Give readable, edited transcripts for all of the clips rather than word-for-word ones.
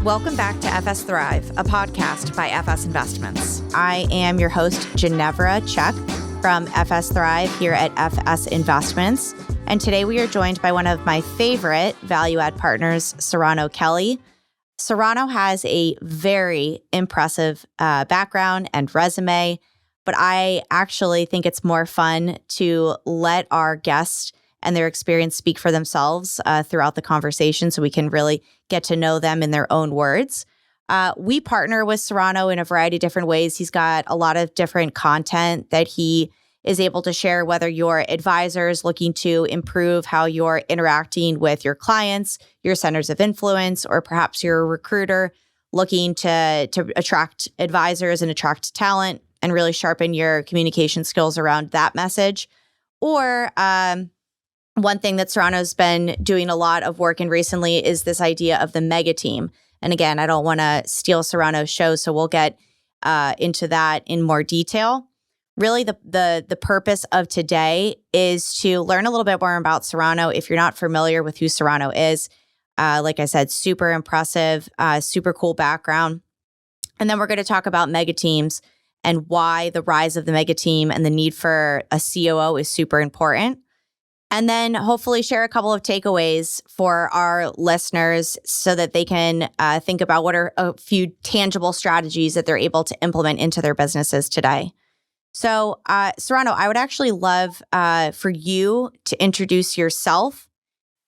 Welcome back to FS Thrive, a podcast by FS Investments. I am your host, Ginevra Czech from FS Thrive here at FS Investments. And today we are joined by one of my favorite value-add partners, Sarano Kelley. Sarano has a very impressive background and resume, but I actually think it's more fun to let our guests and their experience speak for themselves throughout the conversation so we can really get to know them in their own words. We partner with Sarano in a variety of different ways. He's got a lot of different content that he is able to share, whether you're advisors looking to improve how you're interacting with your clients, your centers of influence, or perhaps you're a recruiter looking to attract advisors and attract talent and really sharpen your communication skills around that message. Or one thing that Sarano's been doing a lot of work in recently is this idea of the mega team. And again, I don't want to steal Sarano's show, so we'll get into that in more detail. Really, the purpose of today is to learn a little bit more about Sarano. If you're not familiar with who Sarano is, like I said, super impressive, super cool background. And then we're going to talk about mega teams and why the rise of the mega team and the need for a COO is super important. And then hopefully share a couple of takeaways for our listeners so that they can think about what are a few tangible strategies that they're able to implement into their businesses today. So, Sarano, I would actually love for you to introduce yourself,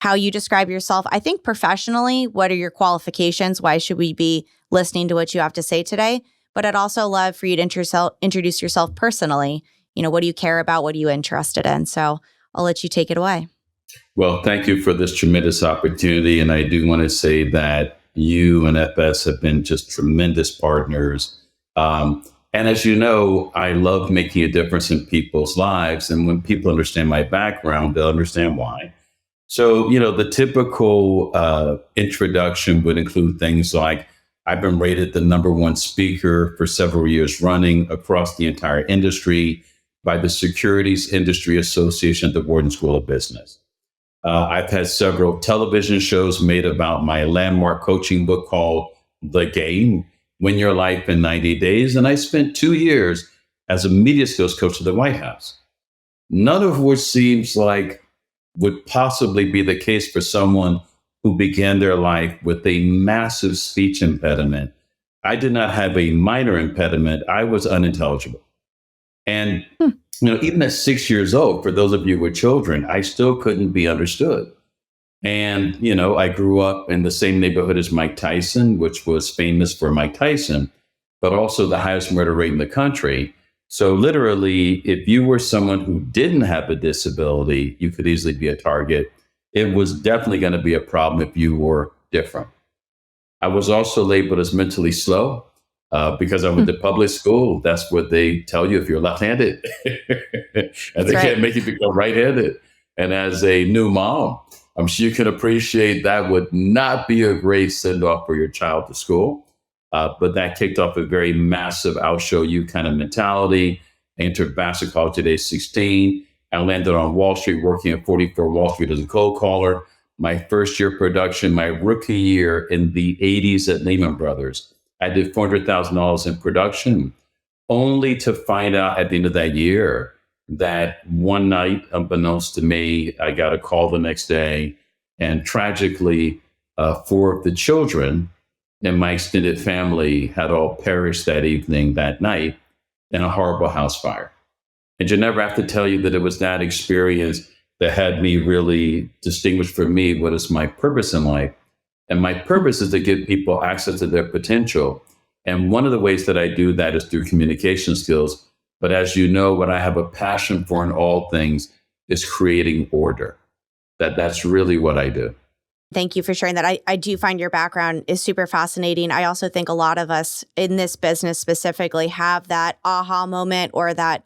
how you describe yourself. I think professionally, what are your qualifications? Why should we be listening to what you have to say today? But I'd also love for you to introduce yourself personally. You know, what do you care about? What are you interested in? So I'll let you take it away. Well, thank you for this tremendous opportunity. And I do want to say that you and FS have been just tremendous partners. And as you know, I love making a difference in people's lives. And when people understand my background, they'll understand why. So, you know, the typical introduction would include things like I've been rated the #1 speaker for several years running across the entire industry by the Securities Industry Association at the Wharton School of Business. I've had several television shows made about my landmark coaching book called The Game, Win Your Life in 90 Days. And I spent 2 years as a media skills coach at the White House, none of which seems like would possibly be the case for someone who began their life with a massive speech impediment. I did not have a minor impediment. I was unintelligible. And, you know, even at 6 years old, for those of you with children, I still couldn't be understood. And, you know, I grew up in the same neighborhood as Mike Tyson, which was famous for Mike Tyson, but also the highest murder rate in the country. So literally, if you were someone who didn't have a disability, you could easily be a target. It was definitely going to be a problem if you were different. I was also labeled as mentally slow. Because I went to public school, that's what they tell you if you're left-handed. And they can't make you become right-handed. And as a new mom, I'm sure you can appreciate that would not be a great send-off for your child to school. But that kicked off a very massive I'll show you kind of mentality. I entered Vassar College at age 16. I landed on Wall Street working at 44 Wall Street as a cold caller. My first year production, my rookie year in the 80s at Lehman Brothers. I did $400,000 in production, only to find out at the end of that year that one night, unbeknownst to me, I got a call the next day. And tragically, 4 of the children in my extended family had all perished that evening, that night, in a horrible house fire. And Ginevra, I have to tell you that it was that experience that had me really distinguish for me what is my purpose in life. And my purpose is to give people access to their potential. And one of the ways that I do that is through communication skills. But as you know, what I have a passion for in all things is creating order. That's really what I do. Thank you for sharing that. I do find your background is super fascinating. I also think a lot of us in this business specifically have that aha moment or that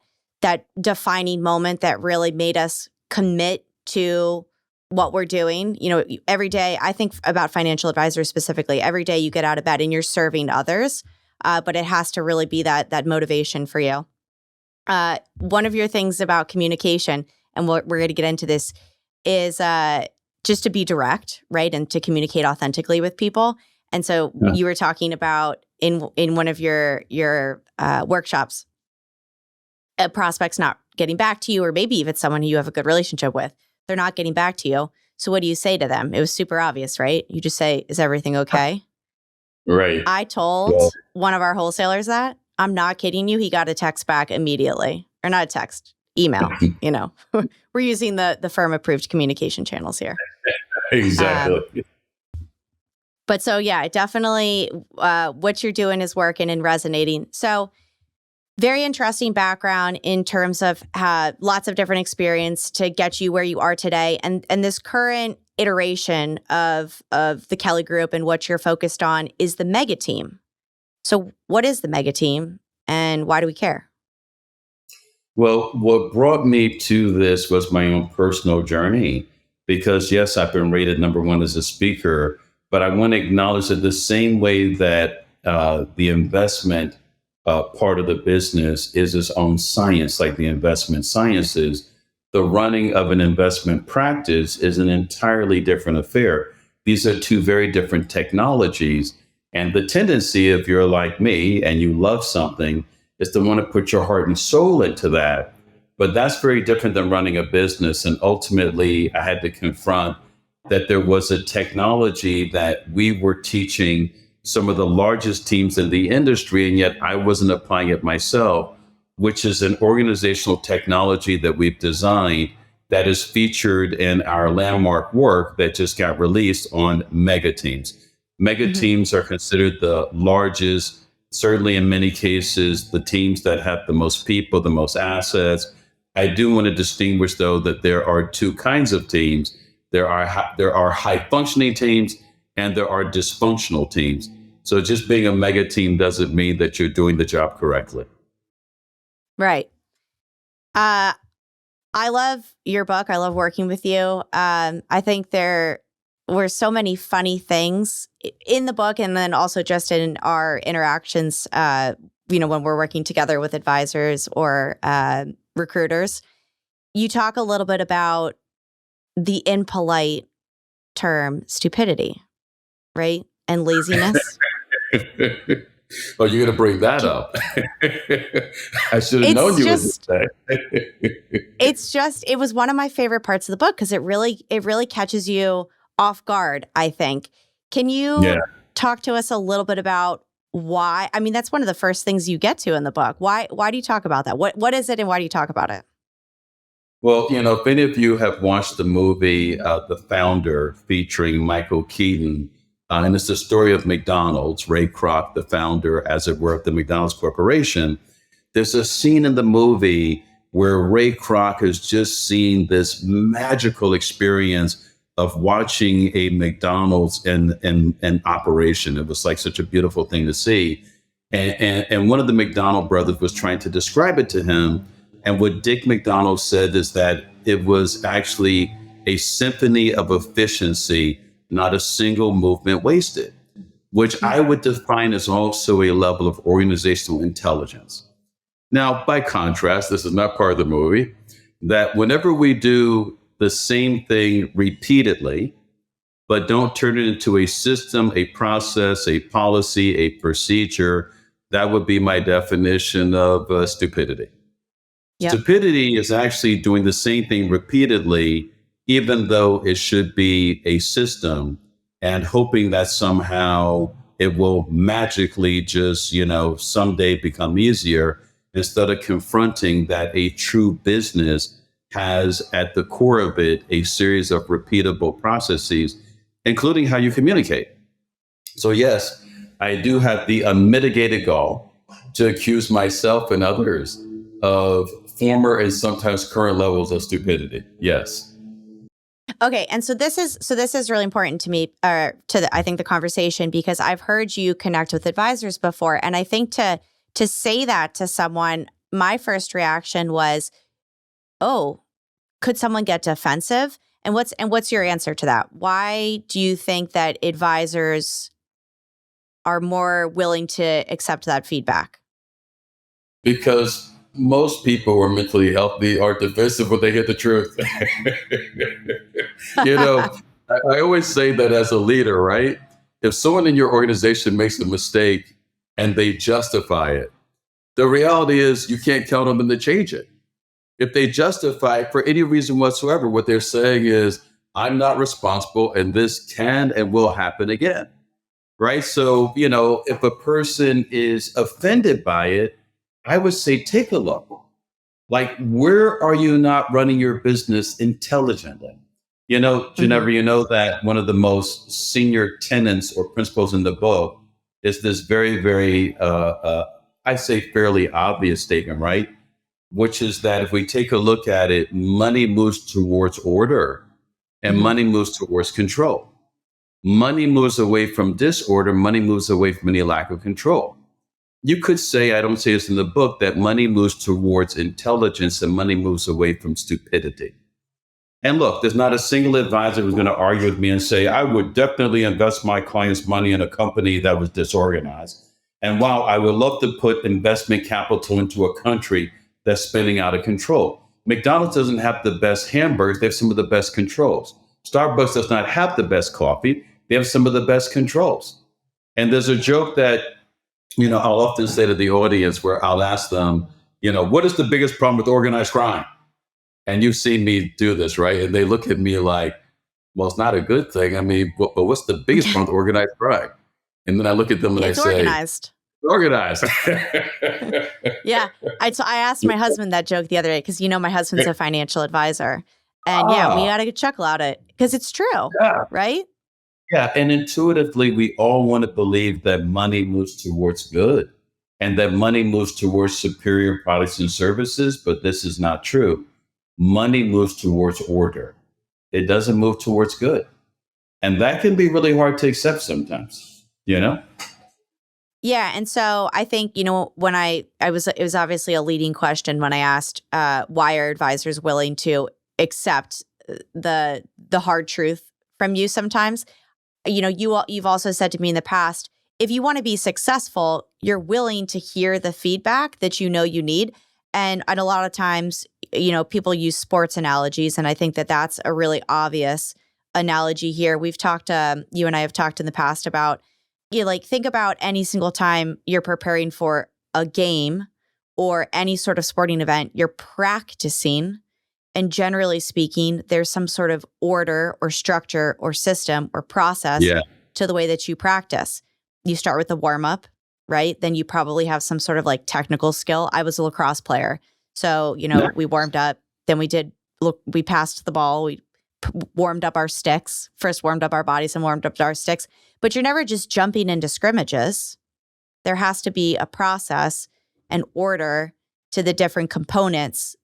defining moment that really made us commit to what we're doing. You know, every day, I think about financial advisors specifically, every day you get out of bed and you're serving others, but it has to really be that motivation for you. One of your things about communication, and we're going to get into this, is just to be direct, right? And to communicate authentically with people. And so you were talking about in one of your workshops, a prospect's not getting back to you, or maybe even someone who you have a good relationship with, they're not getting back to you. So what do you say to them? It was super obvious, right? You just say, "Is everything okay?" Right. I told one of our wholesalers that. I'm not kidding you. He got a text back immediately, or not a text, email. We're using the firm approved communication channels here. Exactly. But so, yeah, definitely what you're doing is working and resonating. So very interesting background in terms of lots of different experience to get you where you are today. And this current iteration of the Kelley Group and what you're focused on is the mega team. So what is the mega team and why do we care? Well, what brought me to this was my own personal journey, because yes, I've been rated number one as a speaker, but I want to acknowledge that the same way that the investment part of the business is its own science, like the investment sciences, the running of an investment practice is an entirely different affair. These are two very different technologies. And the tendency, if you're like me and you love something, is to want to put your heart and soul into that. But that's very different than running a business. And ultimately, I had to confront that there was a technology that we were teaching some of the largest teams in the industry, and yet I wasn't applying it myself, which is an organizational technology that we've designed that is featured in our landmark work that just got released on mega teams. Mega teams are considered the largest, certainly in many cases, the teams that have the most people, the most assets. I do want to distinguish, though, that there are two kinds of teams. There are high functioning teams and there are dysfunctional teams. So just being a mega team doesn't mean that you're doing the job correctly. Right. I love your book. I love working with you. I think there were so many funny things in the book, and then also just in our interactions, when we're working together with advisors or recruiters. You talk a little bit about the impolite term stupidity, right? And laziness. Oh, you're going to bring that up. I should have known you would say. It was one of my favorite parts of the book because it really catches you off guard, I think. Can you talk to us a little bit about why? I mean, that's one of the first things you get to in the book. Why do you talk about that? What is it and why do you talk about it? Well, if any of you have watched the movie The Founder featuring Michael Keaton, and it's the story of McDonald's, Ray Kroc, the founder, as it were, of the McDonald's Corporation. There's a scene in the movie where Ray Kroc has just seen this magical experience of watching a McDonald's in operation. It was like such a beautiful thing to see. And one of the McDonald brothers was trying to describe it to him. And what Dick McDonald said is that it was actually a symphony of efficiency, not a single movement wasted, which I would define as also a level of organizational intelligence. Now, by contrast, this is not part of the movie, that whenever we do the same thing repeatedly, but don't turn it into a system, a process, a policy, a procedure, that would be my definition of stupidity. Yep. Stupidity is actually doing the same thing repeatedly, even though it should be a system, and hoping that somehow it will magically just, someday become easier, instead of confronting that a true business has at the core of it a series of repeatable processes, including how you communicate. So yes, I do have the unmitigated goal to accuse myself and others of former and sometimes current levels of stupidity. Yes. Okay, and so this is really important to me, I think the conversation, because I've heard you connect with advisors before, and I think to say that to someone, my first reaction was, "Oh, could someone get defensive?" And what's your answer to that? Why do you think that advisors are more willing to accept that feedback? Because most who are mentally healthy are defensive when they hear the truth. I always say that as a leader, right? if someone in your organization makes a mistake and they justify it, the reality is you can't count on them to change it. If they justify it for any reason whatsoever, what they're saying is, I'm not responsible and this can and will happen again. Right. So, if a person is offended by it, I would say, take a look. Like, where are you not running your business intelligently? Ginevra, you know that one of the most senior tenets or principles in the book is this very, very, I'd say fairly obvious statement, right? Which is that if we take a look at it, money moves towards order and money moves towards control. Money moves away from disorder. Money moves away from any lack of control. You could say, I don't say this in the book, that money moves towards intelligence and money moves away from stupidity. And look, there's not a single advisor who's going to argue with me and say, I would definitely invest my clients' money in a company that was disorganized. And while I would love to put investment capital into a country that's spinning out of control. McDonald's doesn't have the best hamburgers. They have some of the best controls. Starbucks does not have the best coffee. They have some of the best controls. And there's a joke that, I'll often say to the audience where I'll ask them, what is the biggest problem with organized crime? And you've seen me do this, right? And they look at me like, well, it's not a good thing. I mean, but what's the biggest problem with organized crime? And then I look at them and I say, organized. Yeah. I asked my husband that joke the other day because, my husband's a financial advisor. And we got a chuckle at it because it's true, right? Yeah. And intuitively, we all want to believe that money moves towards good and that money moves towards superior products and services. But this is not true. Money moves towards order. It doesn't move towards good. And that can be really hard to accept sometimes, Yeah. And so I think, when it was obviously a leading question when I asked why are advisors willing to accept the hard truth from you sometimes. You've also said to me in the past, if you want to be successful, you're willing to hear the feedback that you need. And a lot of times, people use sports analogies, and I think that that's a really obvious analogy here. We've talked, you and I have talked in the past about, think about any single time you're preparing for a game or any sort of sporting event, you're practicing. And generally speaking, there's some sort of order or structure or system or process to the way that you practice. You start with the warm up, right? Then you probably have some sort of technical skill. I was a lacrosse player. So, we warmed up, then we passed the ball, we warmed up our sticks, first warmed up our bodies and warmed up our sticks. But you're never just jumping into scrimmages. There has to be a process and order to the different components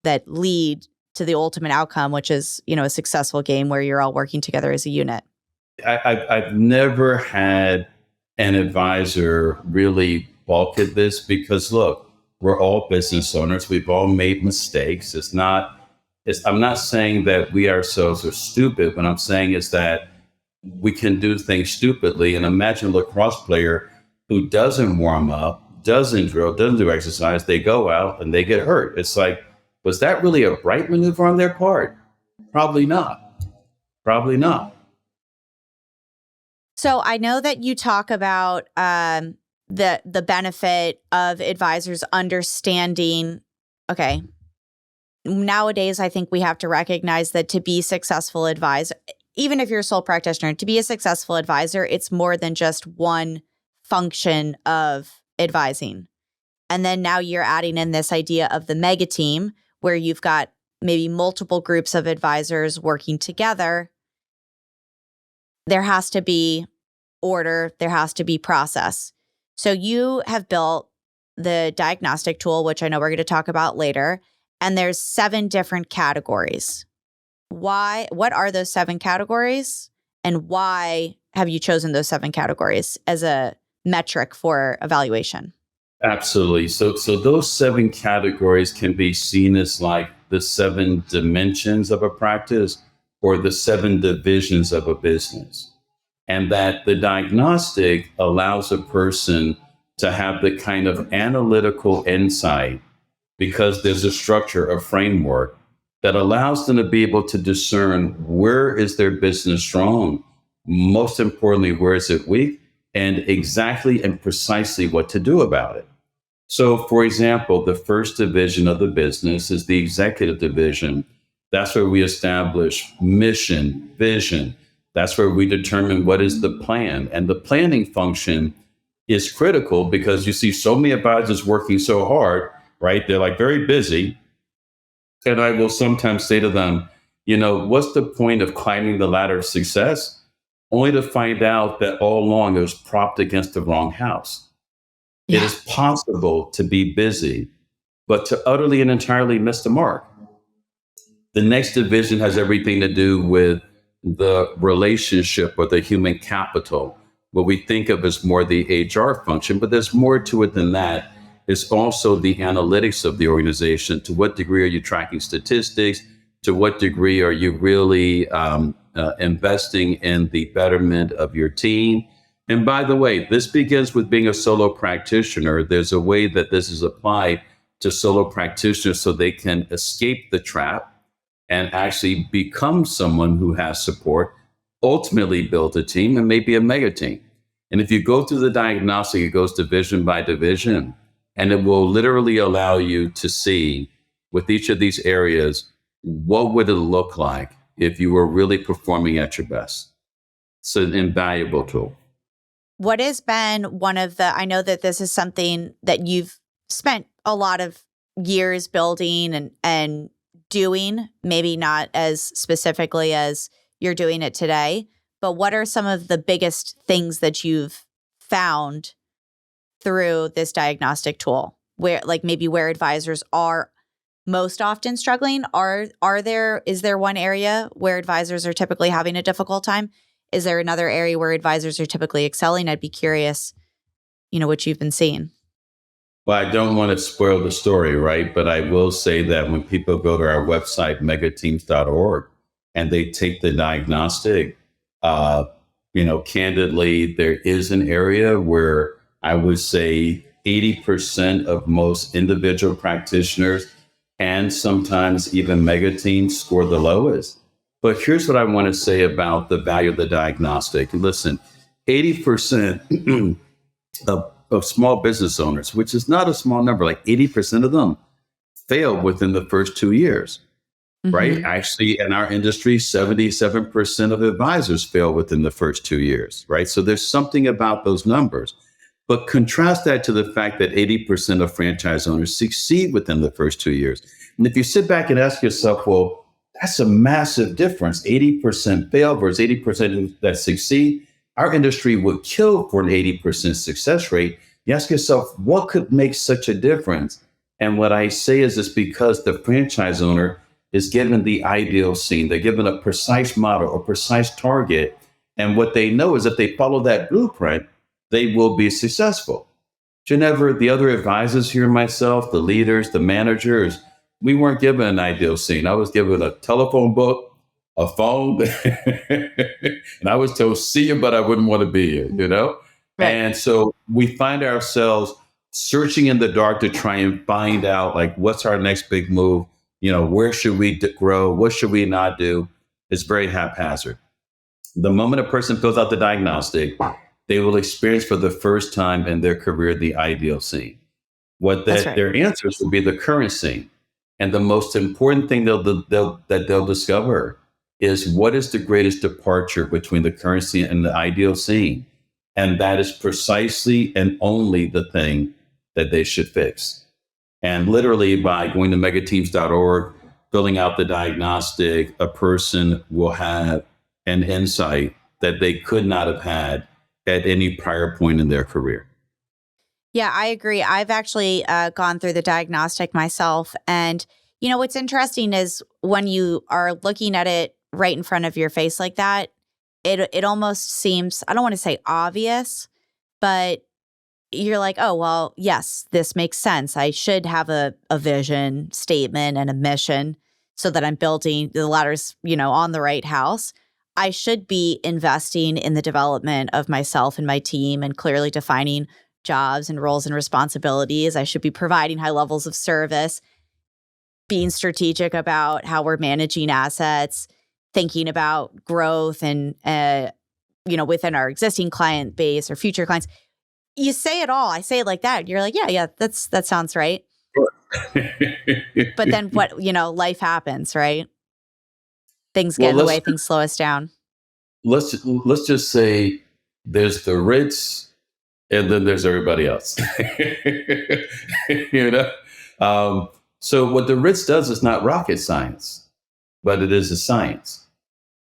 that lead to the ultimate outcome, which is, a successful game where you're all working together as a unit. I've never had an advisor really balk at this because, look, we're all business owners. We've all made mistakes. I'm not saying that we ourselves are stupid. What I'm saying is that we can do things stupidly. And imagine a lacrosse player who doesn't warm up, doesn't drill, doesn't do exercise. They go out and they get hurt. It's like, was that really a right maneuver on their part? Probably not. Probably not. So I know that you talk about the benefit of advisors understanding, okay, nowadays I think we have to recognize that to be successful advisor, even if you're a sole practitioner, to be a successful advisor, it's more than just one function of advising. And then now you're adding in this idea of the mega team where you've got maybe multiple groups of advisors working together. There has to be order, there has to be process. So you have built the diagnostic tool, which I know we're going to talk about later, and there's 7 different categories. What are those 7 categories, and why have you chosen those 7 categories as a metric for evaluation? Absolutely. So those 7 categories can be seen as like the 7 dimensions of a practice or the 7 divisions of a business. And that the diagnostic allows a person to have the kind of analytical insight because there's a structure, a framework that allows them to be able to discern where is their business strong, Most importantly, where is it weak? And exactly and precisely what to do about it. So, for example, the first division of the business is the executive division. That's where we establish mission, vision. That's where we determine what is the plan. And the planning function is critical because you see so many advisors working so hard, right? They're like very busy. And I will sometimes say to them, what's the point of climbing the ladder of success? Only to find out that all along it was propped against the wrong house. Yeah. It is possible to be busy, but to utterly and entirely miss the mark. The next division has everything to do with the relationship or the human capital, what we think of as more the HR function, but there's more to it than that. It's also the analytics of the organization. To what degree are you tracking statistics? To what degree are you really investing in the betterment of your team? And by the way, this begins with being a solo practitioner. There's a way that this is applied to solo practitioners so they can escape the trap and actually become someone who has support, ultimately build a team and maybe a mega team. And if you go through the diagnostic, it goes division by division, and it will literally allow you to see with each of these areas, what would it look like if you were really performing at your best? It's an invaluable tool. What has been I know that this is something that you've spent a lot of years building and doing, maybe not as specifically as you're doing it today, but what are some of the biggest things that you've found through this diagnostic tool where advisors are most often struggling? Is there one area where advisors are typically having a difficult time? Is there another area where advisors are typically excelling? I'd be curious, what you've been seeing. Well, I don't want to spoil the story, right? But I will say that when people go to our website, megateams.org, and they take the diagnostic, candidly, there is an area where I would say 80% of most individual practitioners and sometimes even mega teams score the lowest. But here's what I want to say about the value of the diagnostic. Listen, 80% of small business owners, which is not a small number, like 80% of them fail within the first 2 years, right? Actually, in our industry, 77% of advisors fail within the first 2 years, right? So there's something about those numbers. But contrast that to the fact that 80% of franchise owners succeed within the first 2 years. And if you sit back and ask yourself, well, that's a massive difference. 80% fail versus 80% that succeed. Our industry would kill for an 80% success rate. You ask yourself, what could make such a difference? And what I say is it's because the franchise owner is given the ideal scene. They're given a precise model, a precise target. And what they know is if they follow that blueprint, they will be successful. Ginevra, the other advisors here, myself, the leaders, the managers, we weren't given an ideal scene. I was given a telephone book, a phone, and I was told, see you, but I wouldn't want to be here, Right. And so we find ourselves searching in the dark to try and find out, like, what's our next big move? Where should we grow? What should we not do? It's very haphazard. The moment a person fills out the diagnostic, they will experience for the first time in their career the ideal scene. Their answers will be the current scene. And the most important thing that they'll discover is what is the greatest departure between the current scene and the ideal scene. And that is precisely and only the thing that they should fix. And literally by going to megateams.org, filling out the diagnostic, a person will have an insight that they could not have had at any prior point in their career. Yeah, I agree. I've actually gone through the diagnostic myself. And, what's interesting is when you are looking at it right in front of your face like that, it almost seems, I don't want to say obvious, but you're like, oh, well, yes, this makes sense. I should have a vision statement and a mission so that I'm building the ladders, on the right house. I should be investing in the development of myself and my team and clearly defining jobs and roles and responsibilities. I should be providing high levels of service, being strategic about how we're managing assets, thinking about growth and within our existing client base or future clients. You say it all. I say it like that. You're like, yeah, that sounds right. But then what, life happens, right? Things get in the way, things slow us down. Let's just say there's the Ritz and then there's everybody else. So what the Ritz does is not rocket science, but it is a science.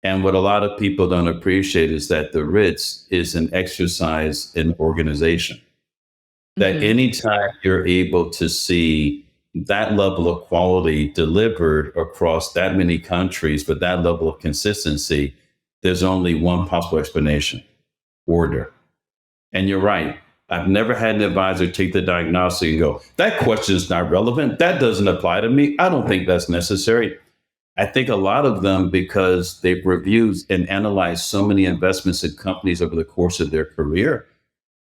And what a lot of people don't appreciate is that the Ritz is an exercise in organization. That anytime you're able to see that level of quality delivered across that many countries with that level of consistency, there's only one possible explanation: order. And you're right. I've never had an advisor take the diagnostic and go, that question is not relevant. That doesn't apply to me. I don't think that's necessary. I think a lot of them, because they've reviewed and analyzed so many investments in companies over the course of their career,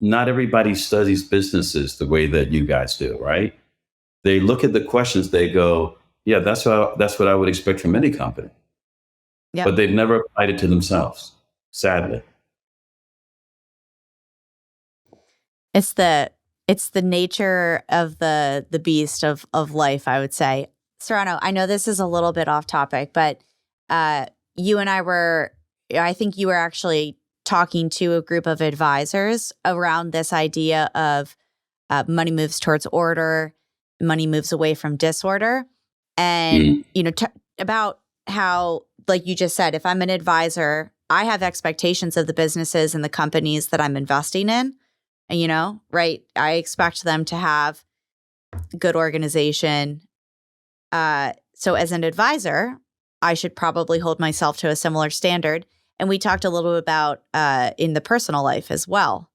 not everybody studies businesses the way that you guys do, right? They look at the questions, they go, yeah, that's what I would expect from any company. Yep. But they've never applied it to themselves, sadly. It's the nature of the beast of life, I would say. Sarano, I know this is a little bit off topic, but you and I think you were actually talking to a group of advisors around this idea of money moves towards order, money moves away from disorder. And, about how, like you just said, if I'm an advisor, I have expectations of the businesses and the companies that I'm investing in. And, right, I expect them to have good organization. So as an advisor, I should probably hold myself to a similar standard. And we talked a little bit about in the personal life as well.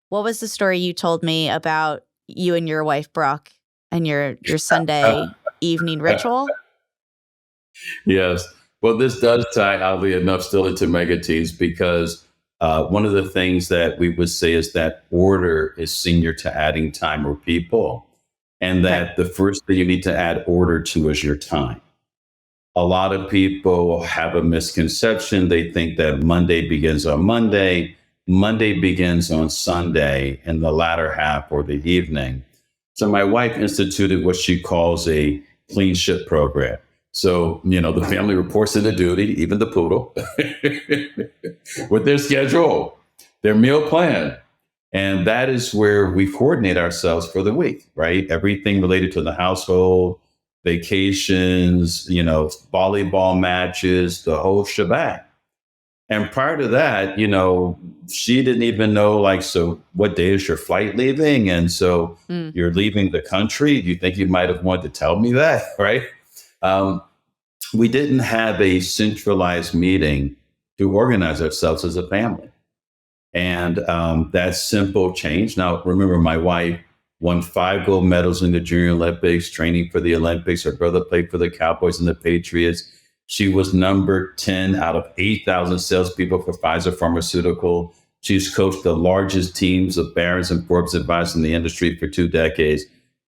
What was the story you told me about you and your wife, Brooke, and your Sunday evening ritual? Yes. Well, this does tie, oddly enough, still into mega teams, because one of the things that we would say is that order is senior to adding time or people. And that the first thing you need to add order to is your time. A lot of people have a misconception. They think that Monday begins on Monday. Monday begins on Sunday in the latter half or the evening. So my wife instituted what she calls a clean ship program. So, the family reports into duty, even the poodle, with their schedule, their meal plan. And that is where we coordinate ourselves for the week, right? Everything related to the household, vacations, volleyball matches, the whole shebang. And prior to that, she didn't even know, so what day is your flight leaving? And so you're leaving the country. Do you think you might have wanted to tell me that, right? We didn't have a centralized meeting to organize ourselves as a family. And that simple change. Now, remember, my wife won 5 gold medals in the Junior Olympics, training for the Olympics. Her brother played for the Cowboys and the Patriots. She was number 10 out of 8,000 salespeople for Pfizer Pharmaceutical. She's coached the largest teams of Barron's and Forbes advisors in the industry for 2 decades.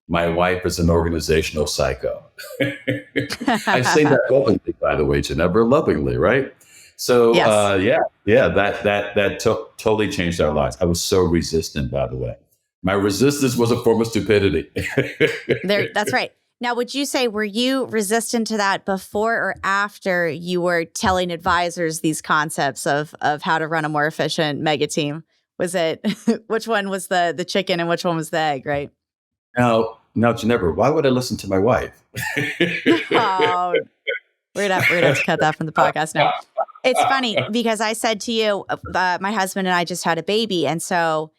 My wife is an organizational psycho. I say that lovingly, by the way, Ginevra, lovingly, right? So, yes. That totally changed our lives. I was so resistant, by the way. My resistance was a form of stupidity. That's right. Now, would you say, were you resistant to that before or after you were telling advisors these concepts of how to run a more efficient mega team? Was it, which one was the chicken and which one was the egg, right? Now, Ginevra, why would I listen to my wife? Oh, we're gonna have to cut that from the podcast now. It's funny because I said to you, my husband and I just had a baby. And so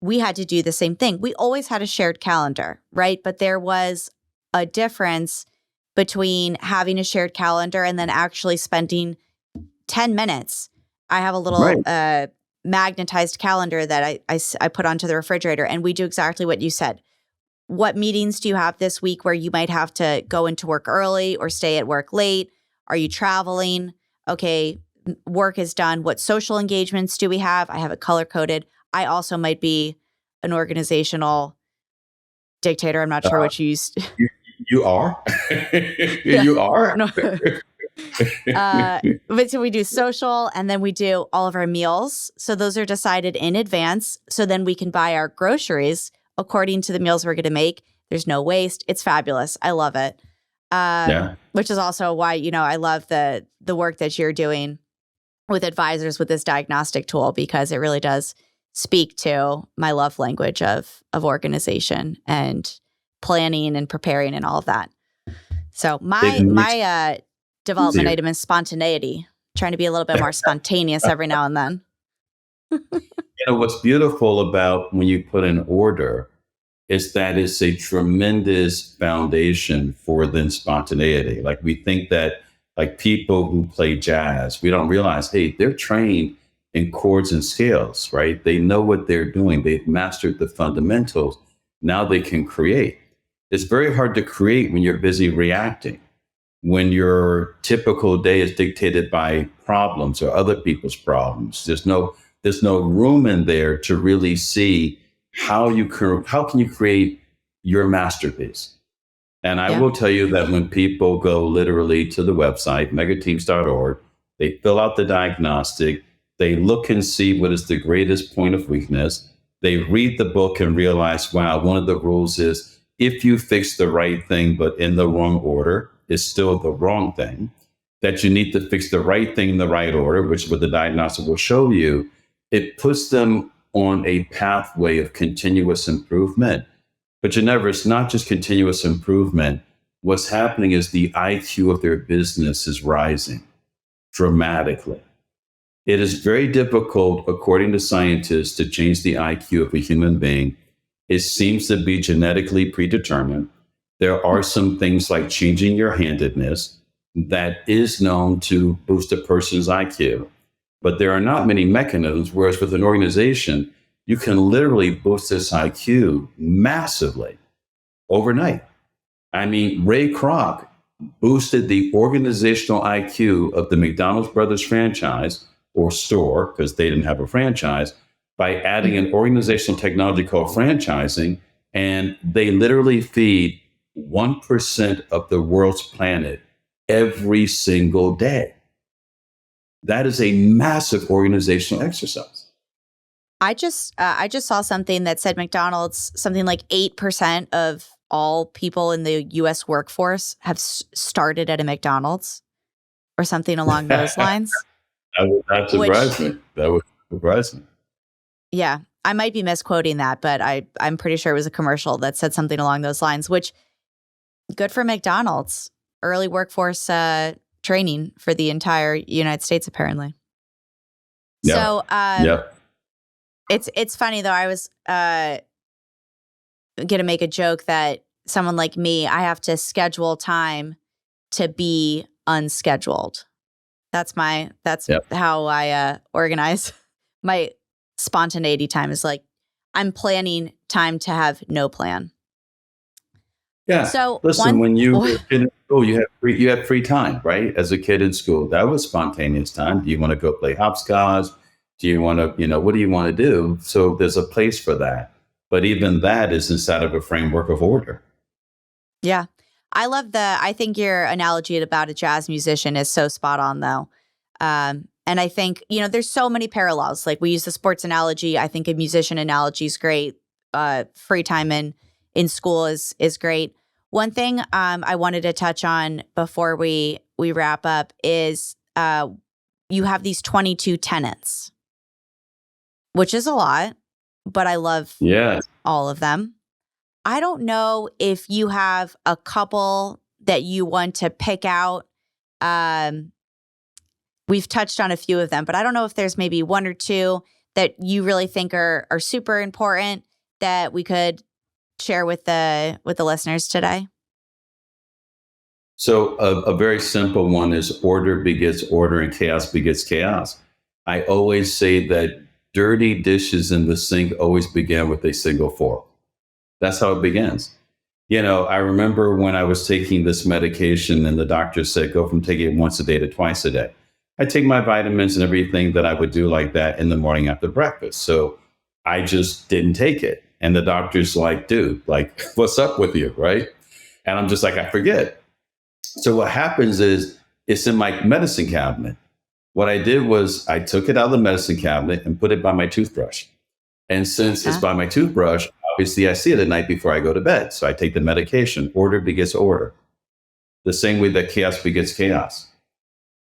we had to do the same thing. We always had a shared calendar, right? But there was a difference between having a shared calendar and then actually spending 10 minutes. I have a little magnetized calendar that I put onto the refrigerator, and we do exactly what you said. What meetings do you have this week where you might have to go into work early or stay at work late? Are you traveling? Okay, work is done. What social engagements do we have? I have it color-coded. I also might be an organizational dictator. I'm not sure what you used. You are? You are? No. But so we do social, and then we do all of our meals. So those are decided in advance. So then we can buy our groceries according to the meals we're going to make. There's no waste. It's fabulous. I love it. Which is also why, I love the work that you're doing with advisors with this diagnostic tool, because it really does speak to my love language of organization and planning and preparing and all of that. So my development item is spontaneity, trying to be a little bit more spontaneous every now and then. What's beautiful about when you put in order is that it's a tremendous foundation for then spontaneity. Like, we think that, like, people who play jazz, we don't realize, hey, they're trained in chords and scales, right? They know what they're doing. They've mastered the fundamentals. Now they can create. It's very hard to create when you're busy reacting, when your typical day is dictated by problems or other people's problems. There's no room in there to really see how can you create your masterpiece. And I will tell you that when people go literally to the website, megateams.org, they fill out the diagnostic, they look and see what is the greatest point of weakness. They read the book and realize, wow, one of the rules is if you fix the right thing, but in the wrong order, it's still the wrong thing. That you need to fix the right thing in the right order, which is what the diagnostic will show you. It puts them on a pathway of continuous improvement. But Ginevra, it's not just continuous improvement. What's happening is the IQ of their business is rising dramatically. It is very difficult, according to scientists, to change the IQ of a human being. It seems to be genetically predetermined. There are some things like changing your handedness that is known to boost a person's IQ. But there are not many mechanisms, whereas with an organization, you can literally boost this IQ massively overnight. I mean, Ray Kroc boosted the organizational IQ of the McDonald's Brothers franchise or store, because they didn't have a franchise, by adding an organizational technology called franchising. And they literally feed 1% of the world's planet every single day. That is a massive organizational exercise. I just saw something that said McDonald's, something like 8% of all people in the U.S. workforce have started at a McDonald's or something along those lines. That surprised me. That would surprise me. Yeah, I might be misquoting that, but I'm pretty sure it was a commercial that said something along those lines, which good for McDonald's. Early workforce training for the entire United States, apparently. Yeah. So it's funny, though. I was going to make a joke that someone like me, I have to schedule time to be unscheduled. That's how I organize my spontaneity time, is like I'm planning time to have no plan. Yeah. So listen, when you were in school, you had free time, right? As a kid in school, that was spontaneous time. Do you want to go play hopscotch? Do you want to, what do you want to do? So there's a place for that. But even that is inside of a framework of order. Yeah. I think your analogy about a jazz musician is so spot on, though. And I think, there's so many parallels. Like, we use the sports analogy. I think a musician analogy is great. Free time in school is great. One thing I wanted to touch on before we wrap up is you have these 22 tenets, which is a lot, but I love all of them. I don't know if you have a couple that you want to pick out. We've touched on a few of them, but I don't know if there's maybe one or two that you really think are super important that we could share with the listeners today. So a very simple one is order begets order and chaos begets chaos. I always say that dirty dishes in the sink always begin with a single fork. That's how it begins. I remember when I was taking this medication and the doctor said, go from taking it once a day to twice a day. I take my vitamins and everything that I would do like that in the morning after breakfast. So I just didn't take it. And the doctor's like, dude, what's up with you, right? And I'm just like, I forget. So what happens is it's in my medicine cabinet. What I did was I took it out of the medicine cabinet and put it by my toothbrush. And since it's by my toothbrush, obviously I see it at night before I go to bed. So I take the medication. Order begets order. The same way that chaos begets chaos.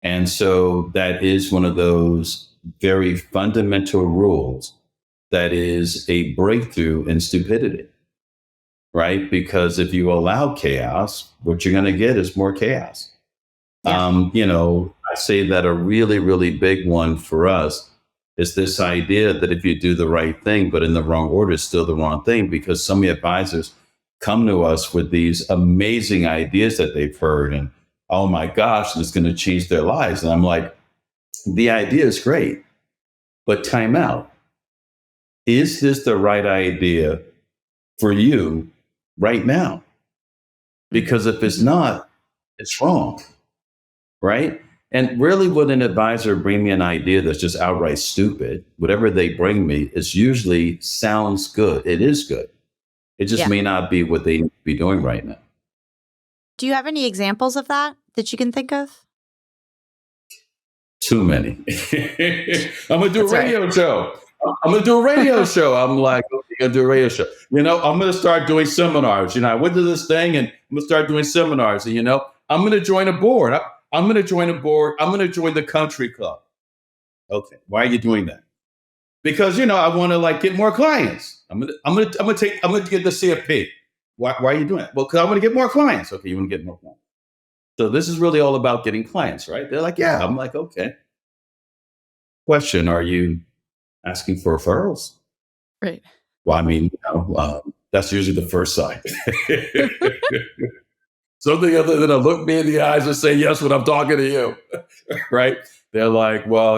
And so that is one of those very fundamental rules that is a breakthrough in stupidity, right? Because if you allow chaos, what you're going to get is more chaos. Yeah. I say that a really, really big one for us is this idea that if you do the right thing, but in the wrong order, it's still the wrong thing, because some advisors come to us with these amazing ideas that they've heard and, oh my gosh, it's going to change their lives. And I'm like, the idea is great, but time out. Is this the right idea for you right now? Because if it's not, it's wrong, right? And really, when an advisor bring me an idea that's just outright stupid, whatever they bring me is usually sounds good. It is good. It just may not be what they need to be doing right now. Do you have any examples of that you can think of? Too many. I'm going to do a radio show. I'm going to do a radio show. I'm like, okay, I'm going to do a radio show. I'm going to start doing seminars. I went to this thing and I'm going to start doing seminars. And, I'm going to join a board. I'm going to join a board. I'm going to join the country club. Okay. Why are you doing that? Because, I want to get more clients. I'm going to get the CFP. Why are you doing it? Well, because I want to get more clients. Okay. You want to get more clients. So this is really all about getting clients, right? They're like, yeah. I'm like, okay. Question, are you asking for referrals? Right. Well, that's usually the first sign. Something other than a look me in the eyes and say yes when I'm talking to you, right? They're like, well,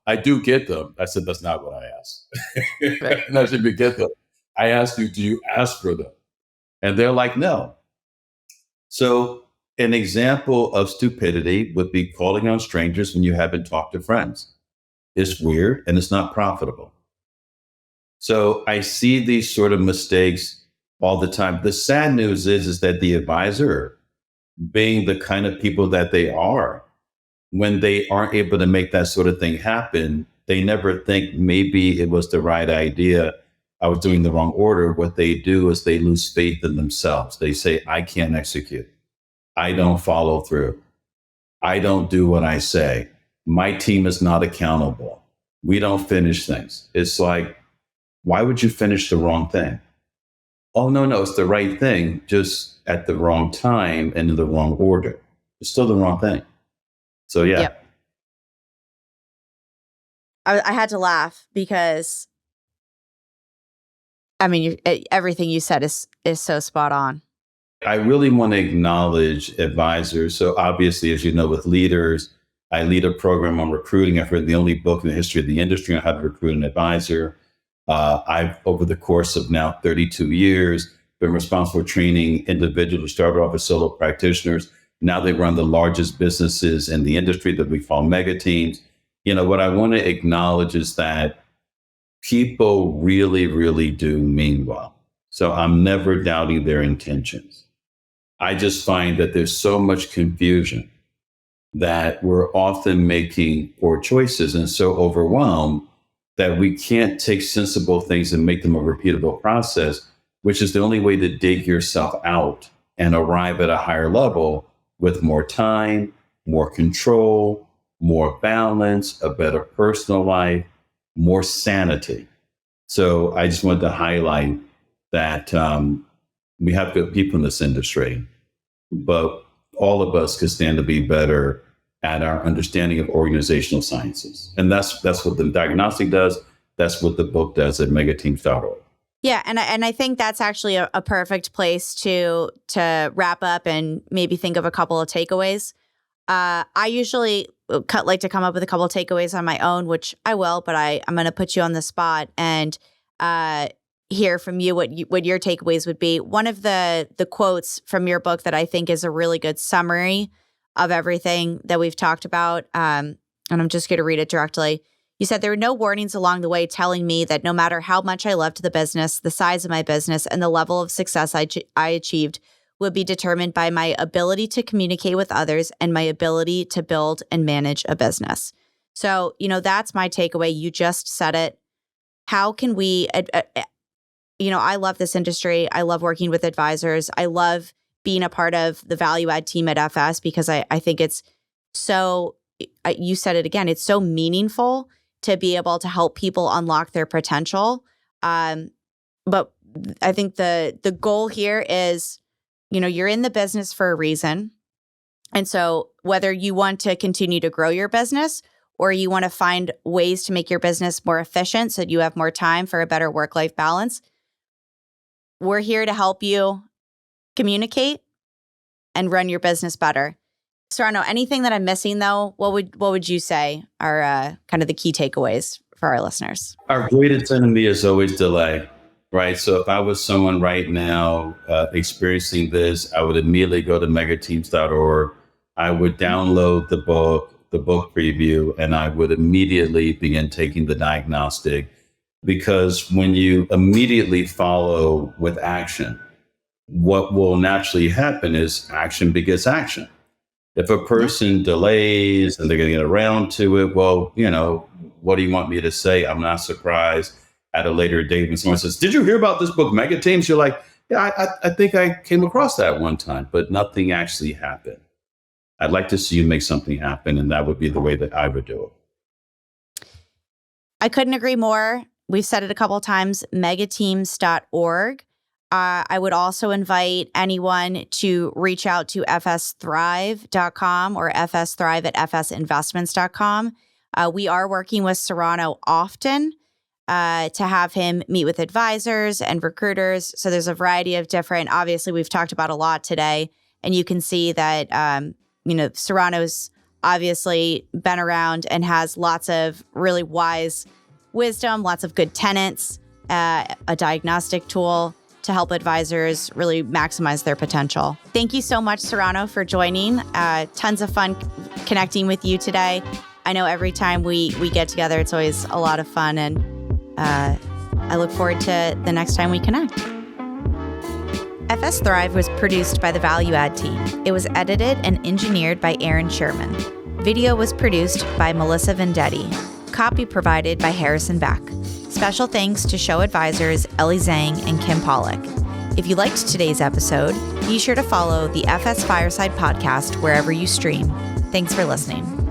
I do get them. I said, that's not what I asked. Right. And I said, you get them. I asked you, do you ask for them? And they're like, no. So an example of stupidity would be calling on strangers when you haven't talked to friends. It's weird and it's not profitable. So I see these sort of mistakes all the time. The sad news is that the advisor, being the kind of people that they are, when they aren't able to make that sort of thing happen, they never think maybe it was the right idea. I was doing the wrong order. What they do is they lose faith in themselves. They say, I can't execute. I don't follow through. I don't do what I say. My team is not accountable. We don't finish things. It's like, why would you finish the wrong thing? Oh, no, it's the right thing, just at the wrong time and in the wrong order. It's still the wrong thing. So, yeah. Yep. I had to laugh because, everything you said is so spot on. I really want to acknowledge advisors. So obviously, as you know, with leaders, I lead a program on recruiting. I've written the only book in the history of the industry on how to recruit an advisor. I've, over the course of now 32 years, been responsible for training individuals who started off as solo practitioners. Now they run the largest businesses in the industry that we call mega teams. What I want to acknowledge is that people really, really do mean well. So I'm never doubting their intentions. I just find that there's so much confusion that we're often making poor choices and so overwhelmed that we can't take sensible things and make them a repeatable process, which is the only way to dig yourself out and arrive at a higher level with more time, more control, more balance, a better personal life, more sanity. So I just wanted to highlight that we have good people in this industry, but all of us could stand to be better at our understanding of organizational sciences. And that's what the diagnostic does. That's what the book does at megateams.org. Yeah, and I think that's actually a perfect place to wrap up and maybe think of a couple of takeaways. I usually like to come up with a couple of takeaways on my own, which I will, but I'm going to put you on the spot and hear from you what your takeaways would be. One of the quotes from your book that I think is a really good summary of everything that we've talked about, and I'm just going to read it directly. You said, there were no warnings along the way telling me that no matter how much I loved the business, the size of my business, and the level of success I achieved would be determined by my ability to communicate with others and my ability to build and manage a business. So, that's my takeaway. You just said it. How can we, I love this industry. I love working with advisors. I love being a part of the value add team at FS because I think it's so, you said it again, it's so meaningful to be able to help people unlock their potential. But I think the goal here is, you're in the business for a reason. And so whether you want to continue to grow your business or you want to find ways to make your business more efficient so that you have more time for a better work-life balance, we're here to help you communicate and run your business better. Sarano, anything that I'm missing though, what would you say are kind of the key takeaways for our listeners? Our greatest enemy is always delay, right? So if I was someone right now experiencing this, I would immediately go to megateams.org. I would download the book preview, and I would immediately begin taking the diagnostic, because when you immediately follow with action, what will naturally happen is action begets action. If a person delays and they're going to get around to it, well, what do you want me to say? I'm not surprised at a later date when someone says, "Did you hear about this book, Mega Teams?" You're like, "Yeah, I think I came across that one time," but nothing actually happened. I'd like to see you make something happen, and that would be the way that I would do it. I couldn't agree more. We've said it a couple of times, megateams.org. I would also invite anyone to reach out to fsthrive.com or fsthrive@fsinvestments.com. We are working with Sarano often to have him meet with advisors and recruiters. So there's a variety of different, obviously we've talked about a lot today, and you can see that, Sarano's obviously been around and has lots of really wise wisdom, lots of good tenets, a diagnostic tool to help advisors really maximize their potential. Thank you so much, Sarano, for joining. Tons of fun connecting with you today. I know every time we get together, it's always a lot of fun, and I look forward to the next time we connect. FS Thrive was produced by the Value Add team. It was edited and engineered by Aaron Sherman. Video was produced by Melissa Vendetti. Copy provided by Harrison Beck. Special thanks to show advisors Ellie Zhang and Kim Pollock. If you liked today's episode, be sure to follow the FS Fireside podcast wherever you stream. Thanks for listening.